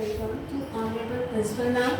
welcome to Honorable Principal Ma'am,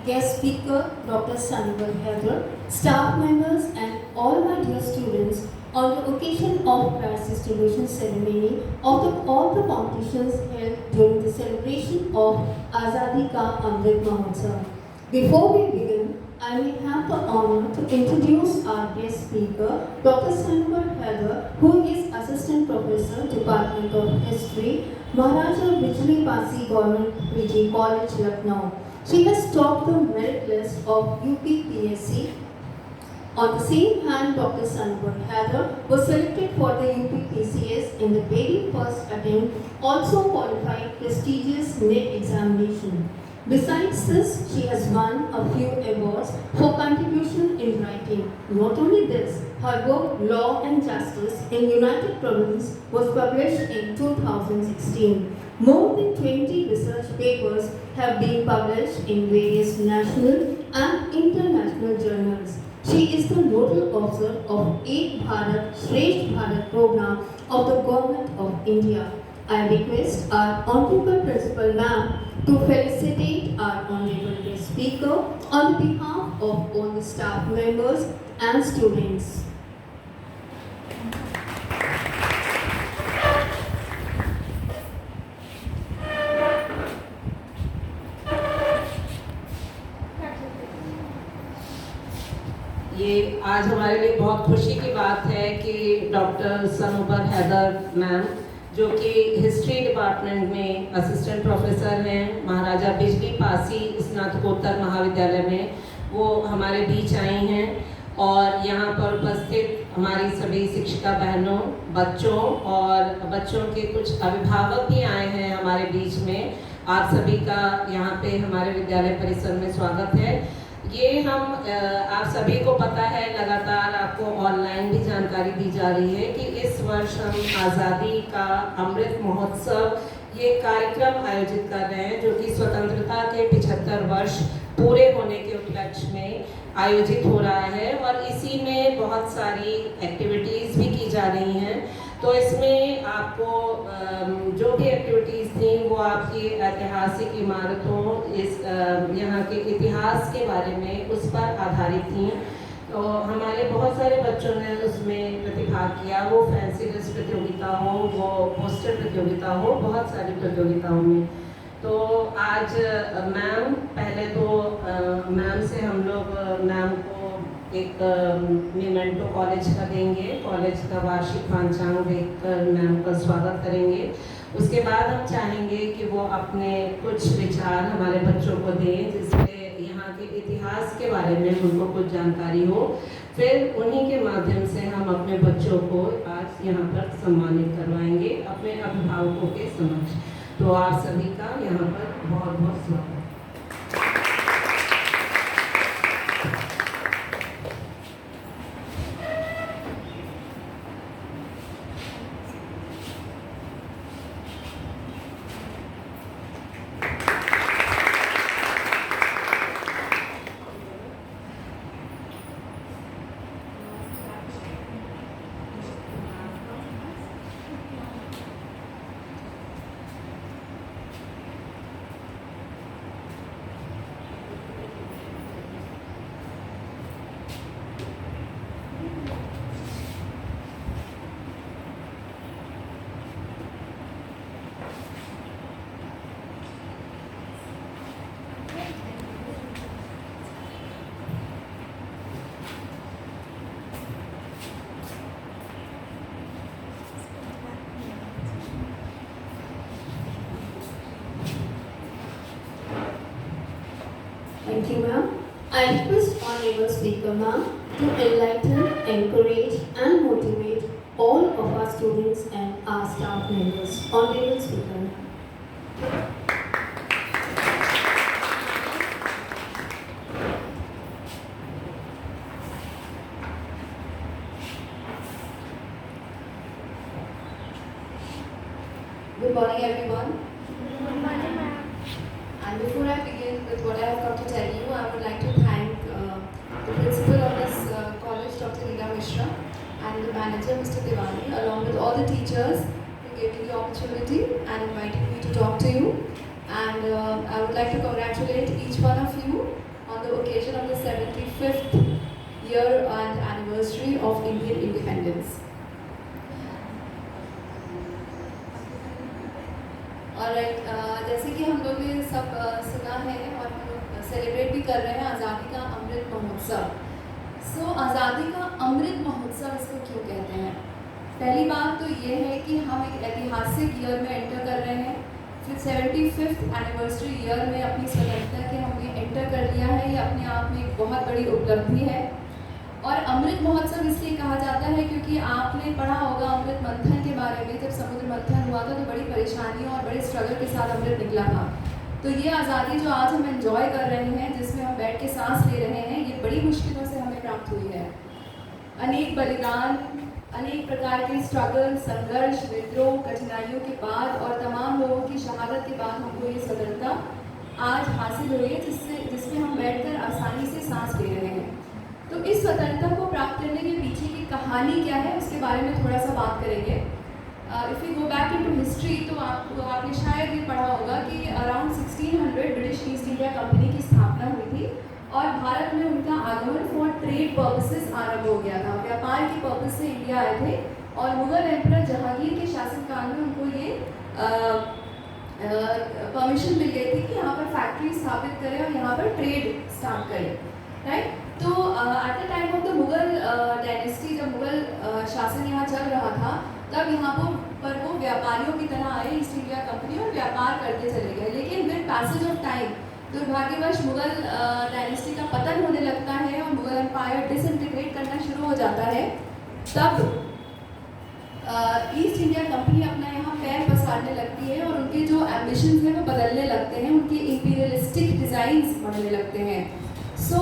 guest speaker Dr. Sanwar Heather, staff members and all my dear students on the occasion of prize distribution ceremony of all the competitions held during the celebration of Azadi Ka Amrit Mahotsav. Before we begin, I may have the honor to introduce our guest speaker, Dr. Sanwar Heather, who is Assistant Professor, Department of History, Maharaja Bijli Pasi Government PG College, Lucknow. She has topped the merit list of UPPSC. On the same hand, Dr. Sanwar Heather was selected for the UPPCS in the very first attempt, also qualified prestigious NET examination. Besides this, she has won a few awards for contribution in writing. Not only this, her book Law and Justice in United Province was published in 2016. More than 20 research papers have been published in various national and international journals. She is the nodal author of Ek Bharat Shresth Bharat program of the Government of India. I request our Honorable Principal Ma'am to felicitate our Honorable Guest Speaker on behalf of all the staff members and students. ये आज हमारे लिए बहुत खुशी की बात है कि डॉक्टर सनवर हैदर मैम, जो कि हिस्ट्री डिपार्टमेंट में असिस्टेंट प्रोफेसर हैं महाराजा बिजली पासी स्नातकोत्तर महाविद्यालय में, वो हमारे बीच आई हैं और यहाँ पर उपस्थित हमारी सभी शिक्षिका बहनों, बच्चों और बच्चों के कुछ अभिभावक भी आए हैं हमारे बीच में। आप सभी का यहाँ पे हमारे विद्यालय परिसर में स्वागत है। ये हम आप सभी को पता है, लगातार आपको ऑनलाइन भी जानकारी दी जा रही है कि इस वर्ष हम आज़ादी का अमृत महोत्सव ये कार्यक्रम आयोजित कर रहे हैं, जो कि स्वतंत्रता के 75 वर्ष पूरे होने के उपलक्ष्य में आयोजित हो रहा है और इसी में बहुत सारी एक्टिविटीज़ भी की जा रही हैं। तो इसमें आपको जो भी एक्टिविटीज़ थी वो आपकी ऐतिहासिक इमारतों, इस यहाँ के इतिहास के बारे में उस पर आधारित थी। तो हमारे बहुत सारे बच्चों ने उसमें प्रतिभाग किया, वो फैंसी ड्रेस प्रतियोगिता हो, वो पोस्टर प्रतियोगिता हो, बहुत सारी प्रतियोगिताओं में। तो आज मैम, पहले तो मैम से हम लोग मैम को एक मेमेंटो कॉलेज का देंगे, कॉलेज का वार्षिक पांचांग देखकर मैम का स्वागत करेंगे। उसके बाद हम चाहेंगे कि वो अपने कुछ विचार हमारे बच्चों को दें, जिससे यहाँ के इतिहास के बारे में उनको कुछ जानकारी हो। फिर उन्हीं के माध्यम से हम अपने बच्चों को आज यहाँ पर सम्मानित करवाएंगे अपने अभिभावकों के समक्ष। तो आप सभी का यहाँ पर बहुत बहुत स्वागत। Thank you, ma'am. I request Honorable Speaker, ma'am, to enlighten, encourage and motivate all of our students and our staff members. Honorable Speaker. Good morning, everyone. Good morning, ma'am. And before I begin with what I have come to tell you, I would like to thank the principal of this college, Dr. Leela Mishra, and the manager, Mr. Diwani, along with all the teachers who gave me the opportunity and invited me to talk to you. and I would like to congratulate each one of you on the occasion of the 75th year and anniversary of Indian independence. Alright, जैसे कि हम लोग ने सब सुना है और हम लोग सेलिब्रेट भी कर रहे हैं आज़ादी का अमृत महोत्सव। सो आज़ादी का अमृत महोत्सव इसको क्यों कहते हैं? पहली बात तो ये है कि हम एक ऐतिहासिक ईयर में एंटर कर रहे हैं। फिर 75th एनिवर्सरी ईयर में अपनी स्वतंत्रता के हमने एंटर कर लिया है। ये अपने आप में एक बहुत बड़ी उपलब्धि है। और अमृत महोत्सव इसलिए कहा जाता है क्योंकि आपने पढ़ा होगा अमृत मंथन के बारे में। जब समुद्र मंथन हुआ था तो बड़ी परेशानियों और बड़े स्ट्रगल के साथ अमृत निकला था। तो ये आज़ादी जो आज हम एंजॉय कर रहे हैं, जिसमें हम बैठ के सांस ले रहे हैं, ये बड़ी मुश्किलों से हमें प्राप्त हुई है। अनेक बलिदान, अनेक प्रकार के स्ट्रगल, संघर्ष, विद्रोह, कठिनाइयों के बाद और तमाम लोगों की शहादत के बाद हमको ये स्वतंत्रता आज हासिल हुई है, जिसमें हम बैठकर आसानी से सांस ले रहे हैं। तो इस स्वतंत्रता को प्राप्त करने के पीछे की कहानी क्या है, उसके बारे में थोड़ा सा बात करेंगे। If you go back into history तो आपने शायद ये पढ़ा होगा कि around 1600 British east India company की स्थापना हुई थी और भारत में उनका आगमन फॉर ट्रेड पर्पसेस आरंभ हो गया था। व्यापार की पर्पस से इंडिया आए थे और मुगल एम्परर जहांगीर के शासनकाल में उनको ये परमिशन मिल गई थी कि यहाँ पर फैक्ट्री स्थापित करें और यहाँ पर ट्रेड स्टार्ट करें, राइट। तो at the time of the Mughal dynasty, जब मुगल शासन यहाँ चल रहा था, तब यहाँ पर वो व्यापारियों की तरह आए ईस्ट इंडिया कंपनी और व्यापार करते चले गए। लेकिन विद पैसेज ऑफ टाइम दुर्भाग्यवश मुगल डायनेस्टी का पतन होने लगता है और मुगल एम्पायर डिसइंटीग्रेट करना शुरू हो जाता है। तब ईस्ट इंडिया कंपनी अपना यहाँ पैर पसारने लगती है और उनके जो एम्बिशंस हैं वो बदलने लगते हैं, उनके इंपीरियलिस्टिक डिज़ाइंस बढ़ने लगते हैं। सो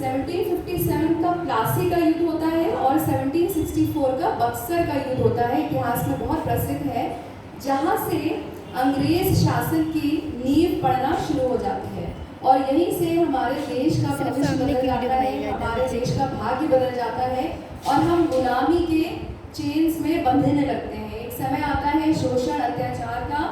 1757 का प्लासी का युद्ध होता है और 1764 का बक्सर का युद्ध होता है, इतिहास में बहुत प्रसिद्ध है, जहाँ से अंग्रेज शासन की नींव पड़ना शुरू हो जाती है और यहीं से हमारे देश का भविष्य बदल जाता है, हमारे देश का भाग्य बदल जाता है और हम गुलामी के चेन्स में बंधने लगते हैं। एक समय आता है शोषण, अत्याचार का,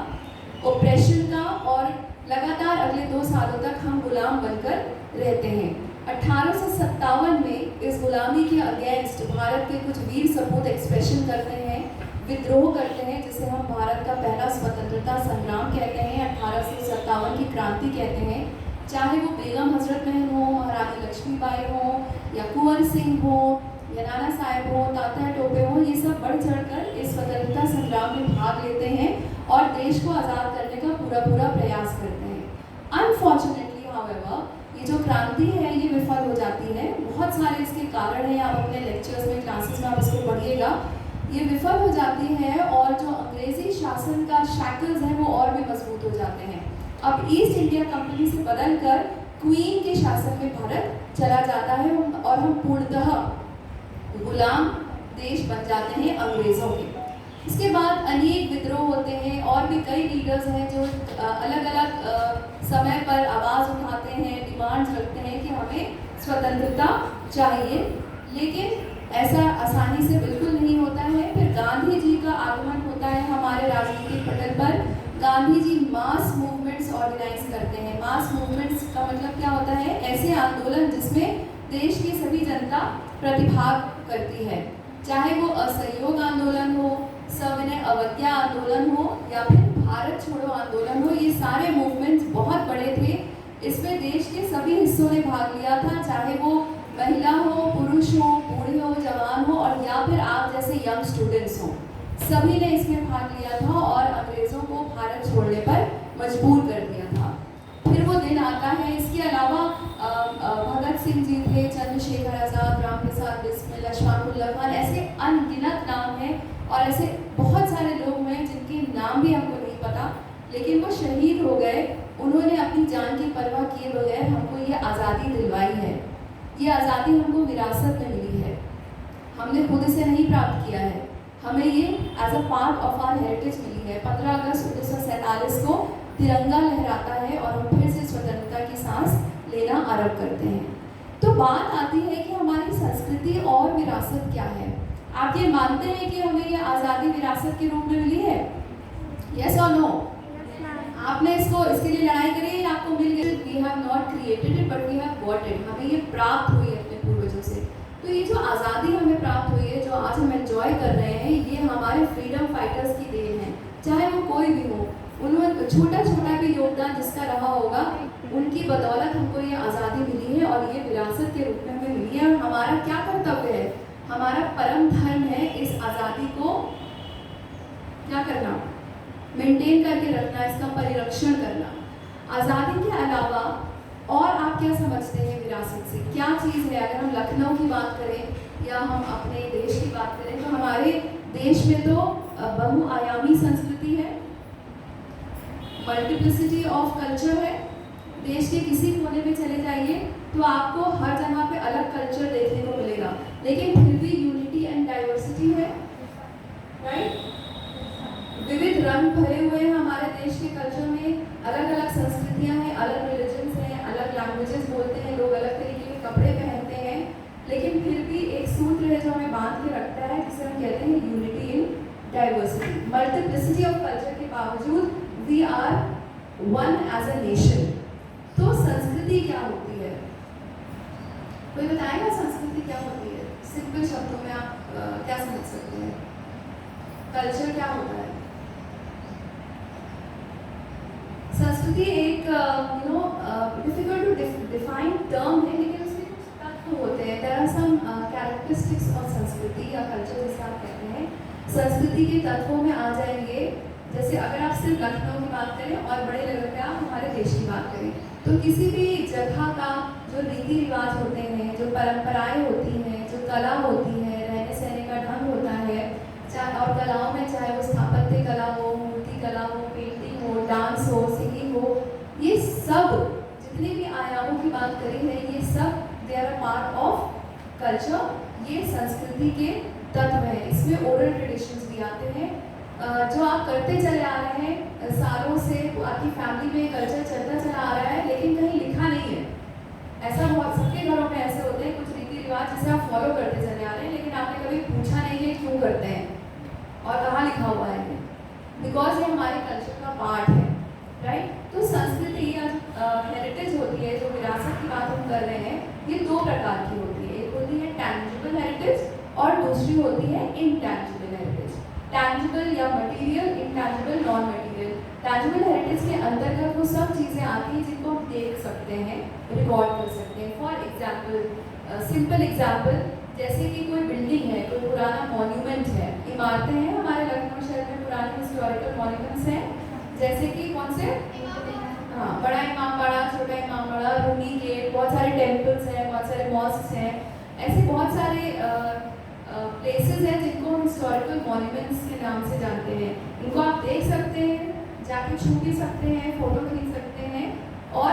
ऑपरेशन का और लगातार अगले 2 सालों तक हम गुलाम बनकर रहते हैं। 1857 में इस गुलामी के अगेंस्ट भारत के कुछ वीर सपूत एक्सप्रेशन करते हैं, विद्रोह करते हैं, जिसे हम भारत का पहला स्वतंत्रता संग्राम कहते हैं, 1857 की क्रांति कहते हैं। चाहे वो बेगम हजरत महल हो, महारानी लक्ष्मीबाई हो या कुंवर सिंह हो या नाना साहेब हो, तात्या टोपे हो, ये सब बढ़ चढ़कर इस स्वतंत्रता संग्राम में भाग लेते हैं और देश को आज़ाद करने का पूरा प्रयास करते हैं। अनफॉर्चुनेटली हाउएवर ये जो क्रांति है ये विफल हो जाती है। बहुत सारे इसके कारण हैं, आप अपने लेक्चर्स में, क्लासेस में आप इसको पढ़िएगा। ये विफल हो जाती है और जो अंग्रेजी शासन का शैकल्स हैं वो और भी मजबूत हो जाते हैं। अब ईस्ट इंडिया कंपनी से बदलकर क्वीन के शासन में भारत चला जाता है और हम पूर्णतः गुलाम देश बन जाते हैं अंग्रेज़ों के। इसके बाद अनेक विद्रोह होते हैं और भी कई लीडर्स हैं जो अलग अलग समय पर आवाज़ उठाते हैं, डिमांड्स रखते हैं कि हमें स्वतंत्रता चाहिए, लेकिन ऐसा आसानी से बिल्कुल नहीं होता है। फिर गांधी जी का आगमन होता है हमारे राजनीतिक पटल पर। गांधी जी मास मूवमेंट्स ऑर्गेनाइज करते हैं। मास मूवमेंट्स का मतलब क्या होता है? ऐसे आंदोलन जिसमें देश की सभी जनता प्रतिभाग करती है, चाहे वो असहयोग आंदोलन हो, सविनय अवज्ञा आंदोलन हो या फिर भारत छोड़ो आंदोलन हो। ये सारे मूवमेंट्स बहुत बड़े थे, इसमें देश के सभी हिस्सों ने भाग लिया था, चाहे वो महिला हो, पुरुष हो, बूढ़े हो, जवान हो और या फिर आप जैसे यंग स्टूडेंट्स हो, सभी ने इसमें भाग लिया था और अंग्रेज़ों को भारत छोड़ने पर मजबूर कर दिया था। फिर वो दिन आता है। इसके अलावा भगत सिंह जी थे, चंद्रशेखर आज़ाद, राम प्रसाद बिस्मिल, अशफाकुल्लाह खान, ऐसे अनगिनत नाम हैं और ऐसे बहुत सारे लोग हैं जिनके नाम भी हमको नहीं पता, लेकिन वो शहीद हो गए। उन्होंने अपनी जान की परवाह किए बगैर हमको ये आज़ादी दिलवाई है। ये आज़ादी हमको विरासत में मिली है, हमने खुद इसे नहीं प्राप्त किया है, हमें ये as a part of our heritage मिली है। 15 अगस्त 1947 को तिरंगा लहराता है और हम फिर से स्वतंत्रता की सांस लेना आरंभ करते हैं। तो बात आती है कि हमारी संस्कृति और विरासत क्या है। आप ये मानते हैं कि हमें ये आज़ादी विरासत के रूप में मिली है? यस और नो? आपने इसके लिए लड़ाई करी है, आपको मिल गया। We have not created it but we have got it. हमें ये प्राप्त हुई है अपने पूर्वजों से। तो ये जो आज़ादी हमें प्राप्त हुई है, जो आज हम एंजॉय कर रहे हैं, ये हमारे फ्रीडम फाइटर्स की देन है, चाहे वो कोई भी हो। उन्होंने छोटा छोटा भी योगदान जिसका रहा होगा, उनकी बदौलत हमको ये आज़ादी मिली है और ये विरासत के रूप में हमें मिली है। और हमारा क्या कर्तव्य है, हमारा परम धर्म है इस आज़ादी को क्या करना, मेंटेन करके रखना, इसका परिरक्षण करना। आज़ादी के अलावा और आप क्या समझते हैं विरासत से, क्या चीज़ है? अगर हम लखनऊ की बात करें या हम अपने देश की बात करें, तो हमारे देश में तो बहुआयामी संस्कृति है, मल्टीप्लिसिटी ऑफ कल्चर है। देश के किसी कोने में चले जाइए तो आपको हर जगह पे अलग कल्चर देखने को मिलेगा, लेकिन फिर भी यूनिटी एंड डाइवर्सिटी है, राइट? विविध रंग भरे हुए हैं हमारे देश के कल्चर में, अलग अलग संस्कृतियां हैं, अलग रिलीजन्स हैं, अलग लैंग्वेजेस बोलते हैं लोग, अलग तरीके के कपड़े पहनते हैं, लेकिन फिर भी एक सूत्र है जो हमें बांध के रखता है, जिसे हम कहते हैं unity in diversity. Multiplicity of culture के बावजूद we are one as a nation. तो संस्कृति क्या होती है? कोई बताएगा संस्कृति क्या होती है? सिंपल शब्दों में आप क्या समझ सकते हैं? कल्चर क्या होता है? संस्कृति एक डिफिकल्ट टू डिफाइन टर्म है, लेकिन उसके कुछ तत्व होते हैं। There are some characteristics of संस्कृति या कल्चर जिसे आप कहते हैं। संस्कृति के तत्वों में आ जाएंगे, जैसे अगर आप सिर्फ लखनऊ की बात करें और बड़े लेवल पे आप हमारे देश की बात करें, तो किसी भी जगह का जो रीति रिवाज होते हैं, जो परंपराएं होती हैं, जो कला होती है, रहने सहने का ढंग होता है, चाहे और कलाओं में चाहे वो स्थापत्य कला हो, मूर्ति कला हो, पेंटिंग हो, डांस हो, सिंगिंग हो, ये सब जितने भी आयामों की बात करी है, ये सब they are a part of culture. ये संस्कृति के तत्व हैं। इसमें ओरल ट्रेडिशंस भी आते हैं, जो आप करते चले आ रहे हैं सालों से, आपकी फैमिली में कल्चर चलता चला आ रहा है, लेकिन कहीं लिखा नहीं है। ऐसा बहुत सबके घरों में ऐसे होते हैं कुछ रीति रिवाज जिसे आप फॉलो करते चले आ रहे हैं, लेकिन आपने कभी पूछा नहीं है क्यों करते हैं और कहाँ लिखा हुआ है, बिकॉज ये हमारे कल्चर का पार्ट है, राइट? तो संस्कृति या हेरिटेज होती है, जो विरासत की बात हम कर रहे हैं, ये दो प्रकार की होती है। एक होती है टैंजिबल हेरिटेज और दूसरी होती है इनटैंजिबल हेरिटेज। टैंजिबल या material, intangible non material. Tangible heritage के अंतर्गत वो सब चीज़ें आती हैं जिनको हम देख सकते हैं, रिकॉर्ड कर सकते हैं। फॉर एग्जाम्पल, सिंपल एग्जाम्पल, जैसे कि कोई बिल्डिंग है, कोई पुराना मॉन्यूमेंट है, इमारतें हैं हमारे लखनऊ शहर में, पुराने हिस्टोरिकल मॉन्यूमेंट्स हैं, जैसे कि कौन से? हाँ, बड़ा इमाम बाड़ा, छोटा इमाम बाड़ा, रूनी गेट, बहुत सारे टेम्पल्स हैं, बहुत सारे मॉस्क्स हैं, ऐसे बहुत सारे प्लेसेस हैं जिनको हम हिस्टोरिकल मॉन्यूमेंट्स के नाम से जानते हैं। इनको आप देख सकते हैं, जाके छू भी सकते हैं, फोटो खींच सकते हैं और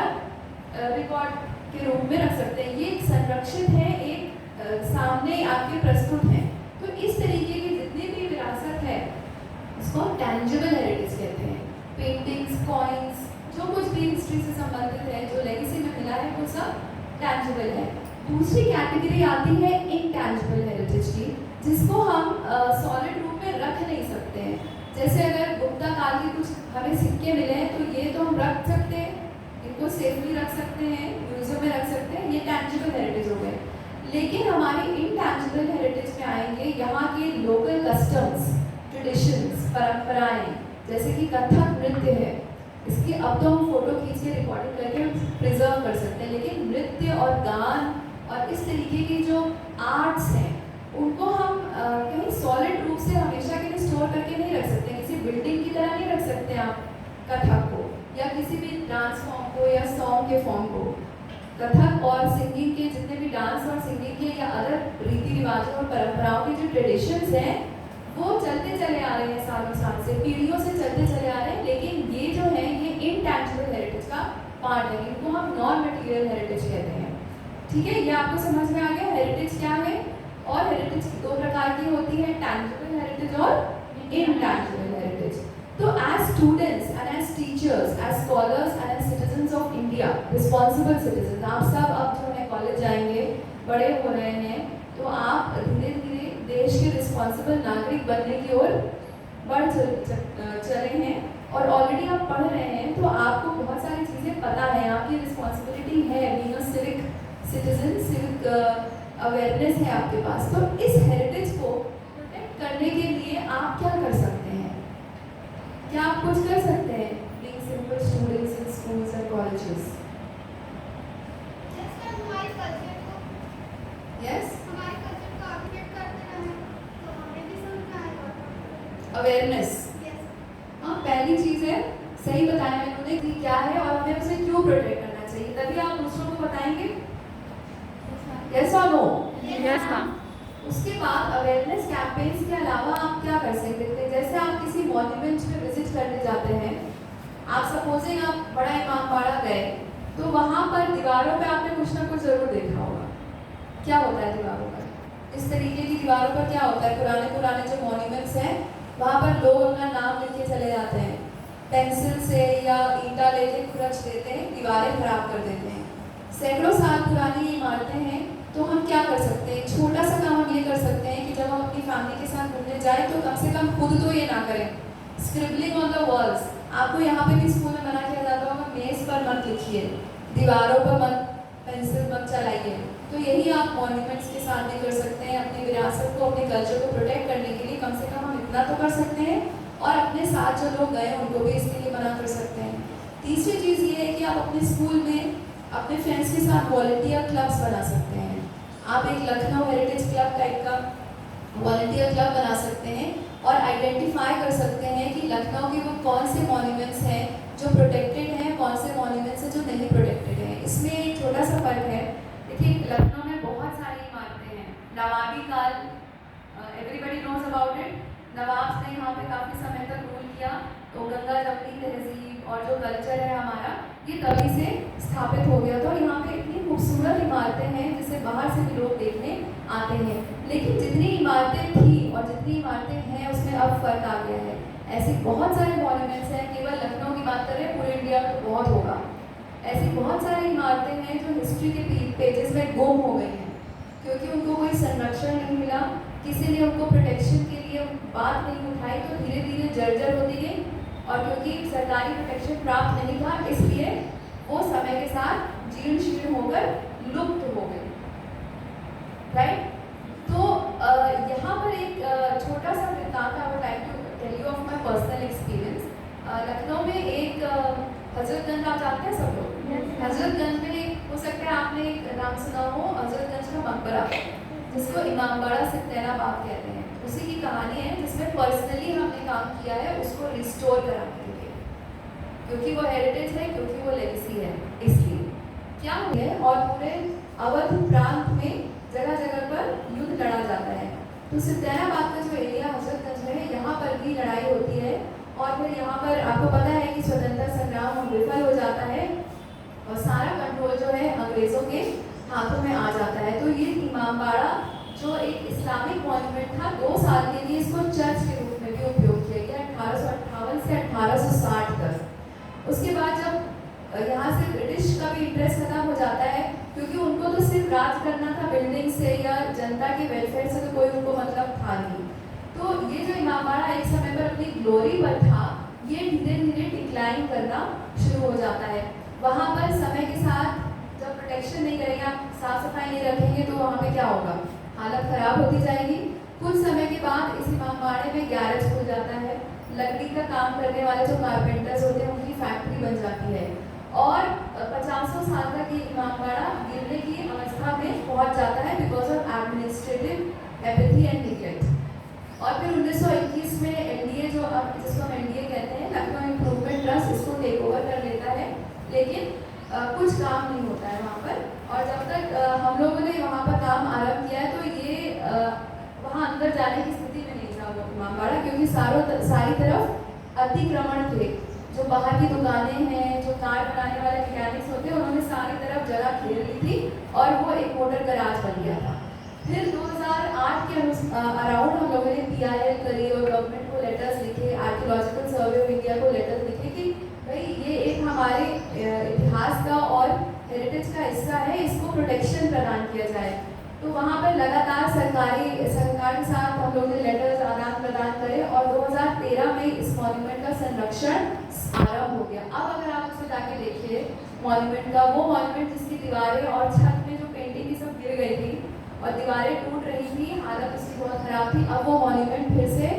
रिकॉर्ड के रूप में रख सकते हैं। ये एक संरक्षित है, एक सामने आपके प्रस्तुत है। तो इस तरीके की जितनी भी विरासत है, इसको टैंजिबल हेरिटेज कहते हैं। पेंटिंग्स, कॉइन्स, जो कुछ भी हिस्ट्री से संबंधित है, जो लेगेसी में मिला है, वो सब टैंजिबल है। दूसरी कैटेगरी आती है इनटैंजिबल हेरिटेज की, जिसको हम सॉलिड रूप में रख नहीं सकते हैं। जैसे अगर गुप्ता काल के कुछ हमें सिक्के मिले हैं, तो ये तो हम रख सकते हैं, इनको सेफली रख सकते हैं, म्यूजियम में रख सकते हैं, ये टैंजिबल हेरिटेज हो गए। लेकिन हमारी इनटैंजिबल हेरिटेज में आएंगे यहाँ के लोकल कस्टम्स, ट्रेडिशंस, परंपराएं, जैसे कि कथक नृत्य है, इसकी अब तो हम फोटो खींच के रिकॉर्डिंग करके प्रिजर्व कर सकते हैं, लेकिन नृत्य और गान और इस तरीके की जो आर्ट्स हैं, उनको हम कहीं सॉलिड रूप से हमेशा के लिए स्टोर करके नहीं रख सकते। किसी बिल्डिंग की तरह नहीं रख सकते आप कथक को, या किसी भी डांस फॉर्म को या सॉन्ग के फॉर्म को। कथक और सिंगिंग के जितने भी डांस और सिंगिंग के या अलग रीति रिवाजों और परंपराओं के जो ट्रेडिशंस हैं, वो चलते चले आ रहे हैं सालों साल से, पीढ़ियों से चलते चले आ रहे हैं, लेकिन ये जो है ये इनटैंजिबल हेरिटेज का पार्ट है। इनको हम नॉन मटीरियल हेरिटेज कहते हैं। ठीक है, ये आपको समझ में आ गया हेरिटेज क्या है। और हेरिटेज दो प्रकार की होती है, टैंजिबल हेरिटेज और इनटैंजिबल हेरिटेज। तो as students and as teachers, as scholars and as citizens of India, responsible citizen, आप सब अब जो है कॉलेज जाएंगे, बड़े हो रहे हैं, तो आप धीरे धीरे देश के रिस्पॉन्सिबल नागरिक बनने की ओर बढ़ चले हैं। और ऑलरेडी आप पढ़ रहे हैं तो आपको बहुत सारी चीज़ें पता है, आपकी रिस्पॉन्सिबिलिटी है, being a civic citizen, civic awareness है आपके पास। तो इस हेरिटेज को प्रोटेक्ट करने के लिए आप क्या कर सकते हैं? क्या आप कुछ कर सकते हैं being simple students in schools and colleges? Yes, awareness. हाँ, पहली चीज़ है, सही बताया मैंने कि क्या है और हमें उसे क्यों प्रोटेक्ट करना चाहिए, तभी आप दूसरों को बताएंगे। यस और नो? Yes ma'am. उसके बाद अवेयरनेस कैंपेन्स के अलावा आप क्या कर सकते हैं? जैसे आप किसी मॉन्यूमेंट में विजिट करने जाते हैं, आप सपोजिंग आप बड़ा इमामबाड़ा गए, तो वहाँ पर दीवारों पे आपने कुछ ना कुछ ज़रूर देखा होगा। क्या होता है दीवारों पर? इस तरीके की दीवारों पर क्या होता है, पुराने पुराने जो मॉन्यूमेंट्स हैं वहाँ पर लोग अपना नाम लिख के चले जाते हैं, पेंसिल से या ईंटा लेके खुरच देते हैं, दीवारें खराब कर देते हैं। सैकड़ों साल पुरानी इमारतें हैं, तो हम क्या कर सकते हैं? छोटा सा काम हम ये कर सकते हैं कि जब हम अपनी फैमिली के साथ घूमने जाएं तो कम से कम खुद तो ये ना करें, स्क्रिबलिंग ऑन द वॉल्स। आपको यहाँ पे भी स्कूल में मना किया जाता होगा, मेज पर मत लिखिए, दीवारों पर मत पेंसिल मत चलाइए। तो यही आप मॉन्यूमेंट्स के साथ भी कर सकते हैं, अपनी विरासत को, अपने कल्चर को प्रोटेक्ट करने के लिए कम से कम हम इतना तो कर सकते हैं, और अपने साथ जो लोग गए उनको भी इसके लिए मना कर सकते हैं। तीसरी चीज़ ये है कि आप अपने स्कूल में अपने फ्रेंड्स के साथ वॉलंटियर क्लब्स बना सकते हैं। आप एक लखनऊ हेरिटेज क्लब टाइप का वॉलंटियर क्लब बना सकते हैं और आइडेंटिफाई कर सकते हैं कि लखनऊ के वो कौन से मॉन्यूमेंट्स हैं जो प्रोटेक्टेड हैं, कौन से मॉन्यूमेंट्स हैं जो नहीं प्रोटेक्टेड हैं। इसमें एक छोटा सा फर्क है। देखिए, लखनऊ में बहुत सारी इमारतें हैं, नवाबी काल, एवरीबडी नोज अबाउट इट। नवाब ने यहाँ पे काफ़ी समय तक रूल किया, तो गंगा जमनी तहजीब और जो कल्चर है हमारा, ये तभी से स्थापित हो गया था। और यहाँ पे इतनी खूबसूरत इमारतें हैं जिसे बाहर से भी लोग देखने आते हैं। लेकिन जितनी इमारतें थी और जितनी इमारतें हैं उसमें अब फर्क आ गया है। ऐसे बहुत सारे मॉन्यूमेंट्स हैं, केवल लखनऊ की बात करें, पूरे इंडिया में तो बहुत होगा। ऐसी बहुत सारी इमारतें हैं जो हिस्ट्री के पेजेस में गुम हो गई हैं, क्योंकि उनको कोई संरक्षण नहीं मिला, किसी ने उनको प्रोटेक्शन के लिए बात नहीं उठाई, तो धीरे धीरे जर्जर होती गई। और क्योंकि सरकारी प्रोटेक्शन प्राप्त नहीं था, इसलिए वो समय के साथ जीर्ण शीर्ण होकर लुप्त हो गई। राइट? तो यहाँ पर एक छोटा सा वृत्तांत I would like to tell you of my personal experience. Lucknow में एक हजरतगंज, आप जानते हैं सब लोग? हजरतगंज में हो सकता है आपने एक नाम सुना हो, हजरतगंज का मकबरा, जिसको इमामबाड़ा सिकंदराबाद कहते हैं। उसी की कहानी है जिसमें पर्सनली हमने काम किया है उसको रिस्टोर कराने के लिए, क्योंकि वो हेरिटेज है, क्योंकि वो लेगेसी है। इसलिए क्या हुआ है, और पूरे अवध प्रांत में जगह जगह पर युद्ध लड़ा जाता है। तो सिकंदराबाद का जो एरिया हजरतगंज है, यहाँ पर भी लड़ाई होती है, और फिर यहाँ पर आपको पता है कि स्वतंत्रता संग्राम विफल हो जाता है और सारा कंट्रोल जो है अंग्रेज़ों के हाथों में आ जाता है। तो ये इमामबाड़ा जो एक इस्लामिक मॉन्यूमेंट था, 2 साल के लिए इसको चर्च के रूप में भी उपयोग किया गया, 1858 से 1860 तक। उसके बाद जब यहाँ से ब्रिटिश का भी इंटरेस्ट खत्म हो जाता है, क्योंकि उनको तो सिर्फ राज करना था, बिल्डिंग से या जनता के वेलफेयर से तो कोई उनको मतलब था नहीं। तो ये जो इमामबाड़ा एक समय पर अपनी ग्लोरी पर था, ये धीरे धीरे डिक्लाइन करना शुरू हो जाता है। वहाँ पर समय के साथ जब प्रोटेक्शन नहीं करेंगे, आप साफ सफाई नहीं रखेंगे, तो वहाँ पे क्या होगा, हालत ख़राब होती जाएगी। कुछ समय के बाद इस इमामबाड़े में गैरेज खुल जाता है, लकड़ी का काम करने वाले जो कारपेंटर्स होते हैं उनकी फैक्ट्री बन जाती है, और 50 साल तक ये इमामबाड़ा गिरने की अवस्था में पहुँच जाता है because of administrative apathy and neglect. और फिर 1921 में एनडीए, जो अब जिसको हम एनडीए कहते हैं, लखनऊ इम्प्रूवमेंट ट्रस्ट, इसको टेक ओवर कर लेता है, लेकिन कुछ काम नहीं होता है वहाँ पर। और जब तक हम लोगों ने वहाँ पर काम आरंभ किया है, तो ये वहाँ अंदर जाने की स्थिति में नहीं था वो इमामबाड़ा, क्योंकि सारी तरफ अतिक्रमण थे। जो बाहर की दुकानें हैं, जो कार बनाने वाले मैकेनिक्स होते हैं, उन्होंने सारी तरफ जगह घेर ली थी और वो एक मोटर गैराज बन गया था। फिर 2008 के अराउंड हम लोगों ने PIL करी और गवर्नमेंट को लेटर्स लिखे, आर्कियोलॉजिकल सर्वे ऑफ इंडिया को लेटर्स लिखे कि भाई ये एक हमारे इतिहास का और हेरिटेज का हिस्सा है, इसको प्रोटेक्शन प्रदान किया जाए। तो वहाँ पर लगातार सरकार के साथ हम लोग ने लेटर्स आदान प्रदान करे और 2013 में इस मॉन्यूमेंट का संरक्षण आरंभ हो गया। अब अगर आप उसे जाके देखिए मॉन्यूमेंट का, वो मॉन्यूमेंट जिसकी दीवारें और छत में जो पेंटिंग की सब गिर गई थी और दीवारें टूट रही थी, हालत उसकी बहुत खराब थी, अब वो मॉन्यूमेंट फिर से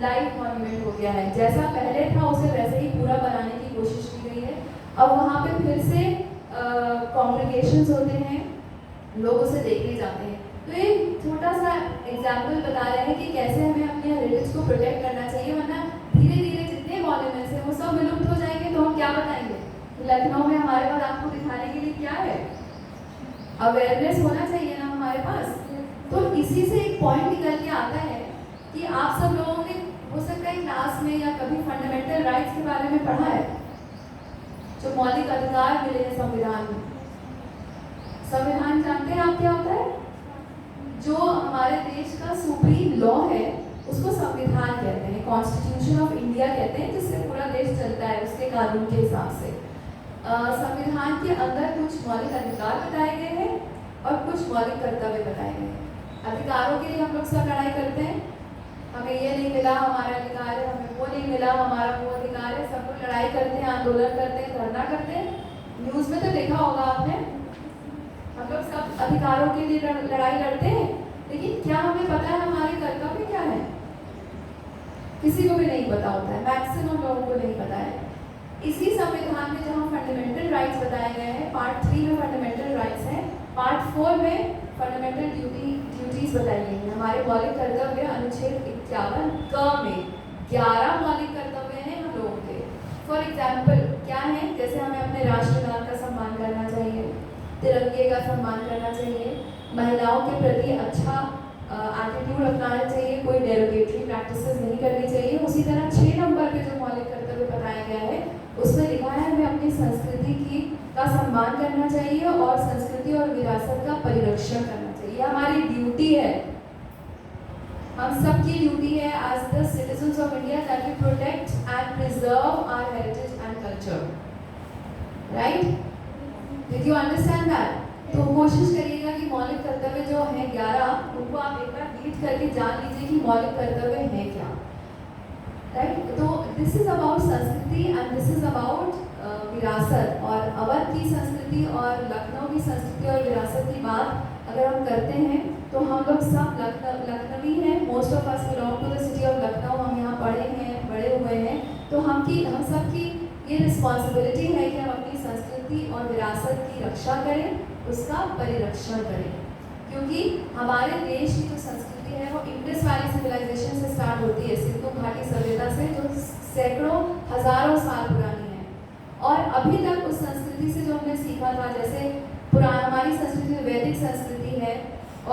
लाइव मॉन्यूमेंट हो गया है। जैसा पहले था उसे वैसे ही पूरा बनाने की कोशिश की गई है। अब वहाँ पे फिर से कॉन्ग्रीगेशंस होते हैं, लोग उसे देखने जाते हैं। तो ये छोटा सा एग्जाम्पल बता रहे हैं कि कैसे हमें अपने हेरिटेज को प्रोटेक्ट करना चाहिए, वरना धीरे धीरे जितने मॉन्यूमेंट्स हैं वो सब विलुप्त हो जाएंगे। तो हम क्या बताएंगे? लखनऊ में हमारे पास आपको दिखाने के लिए क्या है? अवेयरनेस होना चाहिए ना हमारे पास। तो इसी से एक पॉइंट निकल के आता है कि आप सब लोगों ने हो सकता है क्लास में या कभी फंडामेंटल राइट्स के बारे में पढ़ा है, जो मौलिक अधिकार मिले हैं संविधान में। संविधान जानते हैं आप क्या होता है? जो हमारे देश का सुप्रीम लॉ है उसको संविधान कहते हैं, कॉन्स्टिट्यूशन ऑफ इंडिया कहते हैं, जिससे पूरा देश चलता है उसके कानून के हिसाब से। संविधान के अंदर कुछ मौलिक अधिकार बताए गए हैं और कुछ मौलिक कर्तव्य बताए गए हैं। अधिकारों के लिए हम लोग सब लड़ाई करते हैं, हमें ये नहीं मिला हमारा अधिकार है, हमें वो नहीं मिला हमारा वो अधिकार है, सब लोग लड़ाई करते हैं, आंदोलन करते हैं, धरना करते हैं। न्यूज़ में तो देखा होगा आपने, हम लोग सब अधिकारों के लिए लड़ाई लड़ते हैं, लेकिन क्या हमें पता है हमारे कर्तव्य क्या है? किसी को भी नहीं पता होता है, मैक्सिमम लोगों को नहीं पता है। इसी संविधान में जहाँ फंडामेंटल राइट्स बताए गए हैं, पार्ट 3 में फंडामेंटल राइट्स हैं, पार्ट 4 में फंडामेंटल ड्यूटीज बताई गई हैं। हमारे मौलिक कर्तव्य अनुच्छेद 51 क में 11 मौलिक कर्तव्य हैं हम लोगों के। फॉर एग्जाम्पल क्या है? जैसे हमें अपने राष्ट्रगान का सम्मान करना चाहिए, तिरंगे का सम्मान करना चाहिए, महिलाओं के प्रति अच्छा एटीट्यूड अपनाना चाहिए, कोई डेरोगेटरी प्रैक्टिसेस नहीं करनी चाहिए। उसी तरह 6 नंबर पे जो मौलिक कर्तव्य बताया गया है उसमें लिखा है हमें अपनी संस्कृति का सम्मान करना चाहिए और संस्कृति और विरासत का परिरक्षण करना चाहिए। ये हमारी ड्यूटी है, हम सबकी ड्यूटी है as the citizens of India that we protect and preserve our heritage and culture. Right? Did you understand that? तो कोशिश करिएगा कि मौलिक कर्तव्य जो हैं 11 उनको आप एक बार रीड करके जान लीजिए कि मौलिक कर्तव्य है क्या। राइट? तो दिस इज अबाउट संस्कृति एंड दिस इज अबाउट विरासत। और अवध की संस्कृति और लखनऊ की संस्कृति और विरासत की बात अगर हम करते हैं तो हम लोग सब लखनवी हैं। Most of us belong to the city of Lucknow, हम यहाँ पढ़े हैं, बड़े हुए हैं। तो हम सब की ये रिस्पॉन्सिबिलिटी है कि हम अपनी संस्कृति और विरासत की रक्षा करें, उसका परिरक्षण करें, क्योंकि हमारे देश की जो संस्कृति है वो इंडस वैली सिविलाइजेशन से स्टार्ट होती है, सिंधु घाटी सभ्यता से, जो सैकड़ों हजारों साल पुरानी है। और अभी तक उस संस्कृति से जो हमने सीखा था, जैसे हमारी संस्कृति वैदिक संस्कृति है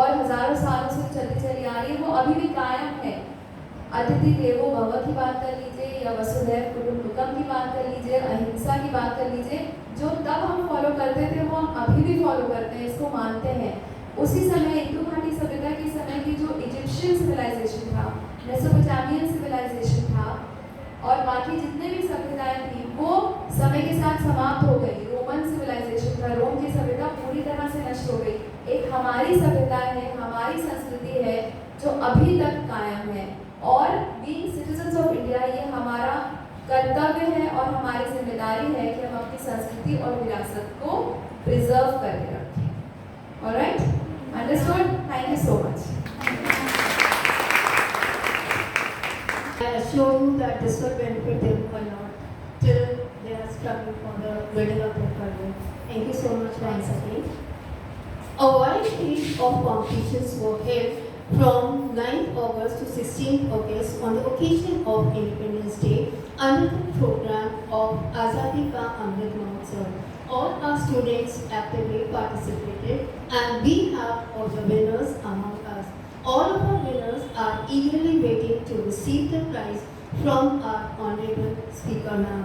और हजारों सालों से चलती चली आ रही है, वो अभी भी कायम है। अतिथि देवो भव की बात कर लीजिए या वसुधैव कुटुंबकम की बात कर लीजिए, अहिंसा की बात कर लीजिए, जो तब हम फॉलो करते थे वो हम अभी भी फॉलो करते हैं, इसको मानते हैं। उसी समय सिंधु घाटी सभ्यता के समय की जो इजिप्शियन सिविलाइजेशन था, मेसोपोटामियन सिविलाइजेशन था और बाकी जितने भी सभ्यताएं थी वो समय के साथ समाप्त हो गई। रोमन सिविलाइजेशन था, रोम की सभ्यता पूरी तरह से नष्ट हो गई। एक हमारी सभ्यता है, हमारी संस्कृति है जो अभी तक कायम है। और बीइंग सिटीजन्स ऑफ इंडिया ये हमारा कर्तव्य है और हमारी जिम्मेदारी है कि हम अपनी संस्कृति और विरासत को प्रिजर्व करके रखें। Alright? Understood? Thank you so much. I assure you that this will benefit them a lot till they are struggling for the building of their career. Thank you so much once again. A wide range of competitions were held from 9th August to 16th August on the occasion of Independence Day under the program of Azadi Ka Amrit Mahotsav. All our students actively participated and we have all the winners among us. All of our winners are eagerly waiting to receive the prize from our Honorable Speaker Ma'am.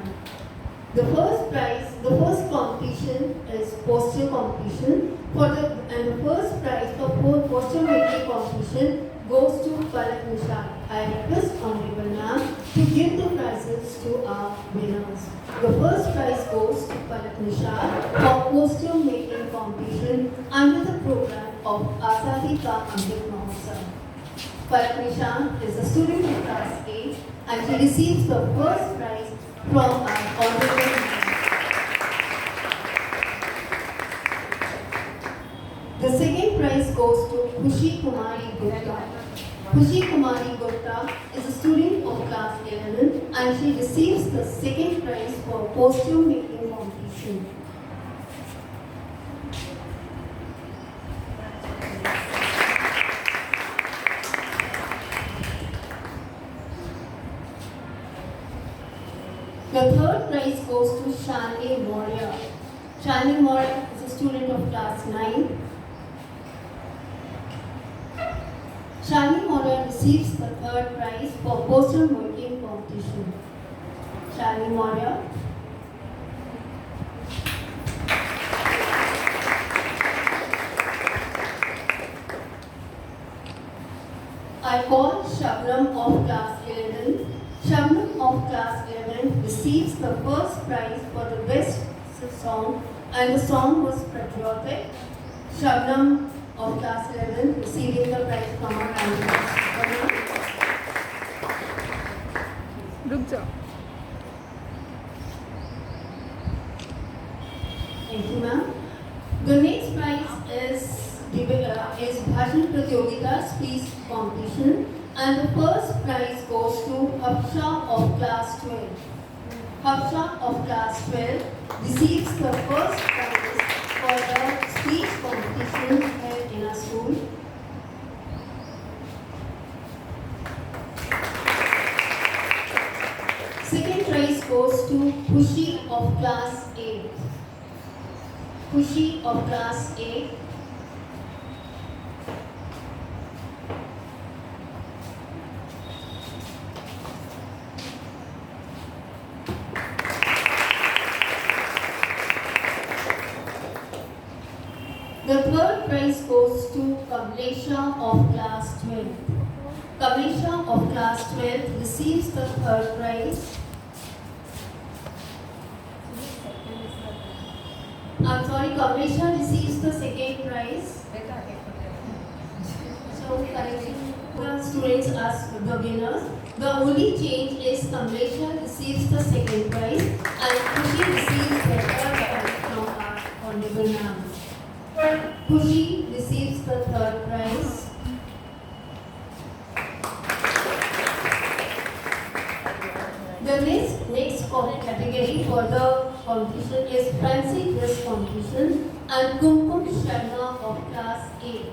The first competition is poster competition. And the first prize for poster making competition goes to Palak Nishad. I request Honorable Ma'am to give the prizes to our winners. The first prize goes to Palak Nishad for costume making competition under the program of Azadi Ka Amrit Mahotsav. Palak Nishad is a student of class 8 and she receives the first prize from our honorable member. The second prize goes to Khushi Kumari Gupta. Khushi Kumari Gupta is a student of class 11 and she receives the second prize for costume making competition. The third prize goes to Shani Moria. Shani Moria is a student of class 9. Shani Moria receives the third prize for poster making competition. Shani Moria. I call Shabnam of class 11. Shabnam of class 11 receives the first prize for the best song and the song was patriotic. Shabnam of class 11 receiving the prize from our candidates. रुक जाओ. Thank you, ma'am. The next prize is Bhashan Pratyogita speech competition and the first prize goes to Hafsha of class 12. Hafsha of class 12 receives the first prize for the speech competition held in our school. Second prize goes to Khushi of class 8. Khushi of class 8. The third prize goes to Kamlesha of class 12. Kamlesha of class 12 receives the third prize. I'm sorry, Kamlesha receives the second prize. So, correction, the students as the winners. The only change is Kamlesha receives the second prize and Khushi receives the third prize from our honorable ma'am. Khushi receives the third prize. The next category for the competition is fancy dress competition and Kumkum Sharma of class 8.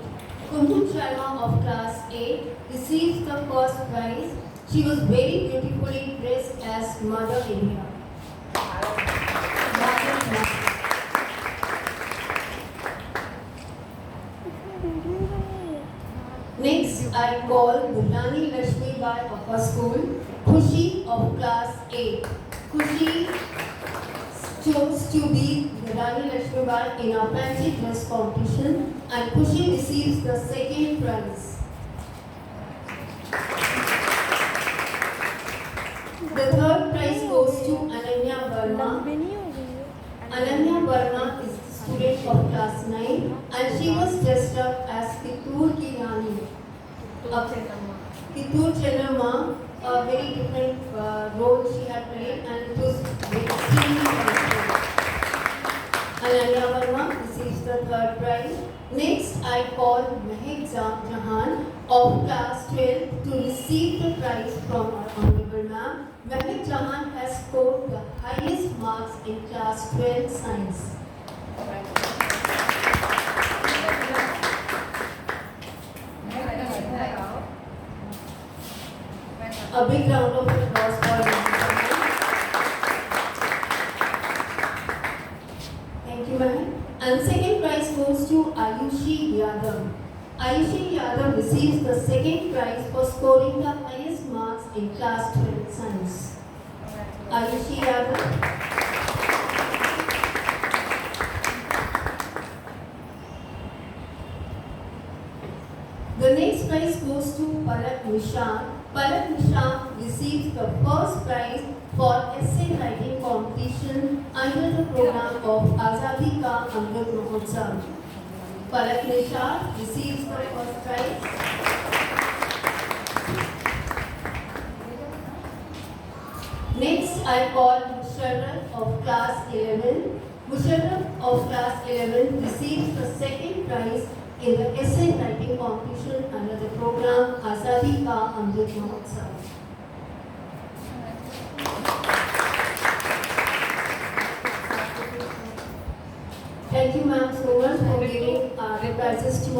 Kumkum Sharma of class 8 receives the first prize. She was very beautifully dressed as Mother India. Next, I call Rani Lakshmi Bai of our school, Khushi of class 8. Khushi chose to be Rani Lakshmi Bai in our fancy dress competition and Khushi receives the second prize. The third prize goes to Ananya Verma. Ananya Verma is the student of class 9 and she was dressed up as Kittur ki Rani. Kittur Chennamma, a very different role she had played and it was extremely wonderful. Ananya Verma receives the third prize. Next, I call Mehek Jahan of class 12 to receive the prize from our honorable ma'am. Mehek Jahan has scored the highest marks in class 12 science. A big round of applause for Mehek Jahan. Thank you, ma'am. And second prize goes to Ayushi Yadav. Ayushi Yadav receives the second prize for scoring the highest marks in class 12 science. Ayushi Yadav. The next prize goes to Palak Nishad. Palak Nishad receives the first prize for essay writing competition under the program of Azadi Ka Amrit Mahotsav. Palak Nishad receives the first prize. Next, I call Musharraf of class 11. Musharraf of class 11 receives the second prize in the essay writing competition under the program Azadi Ka Amrit Mahotsav. Thank you, ma'am, so much for giving the prizes to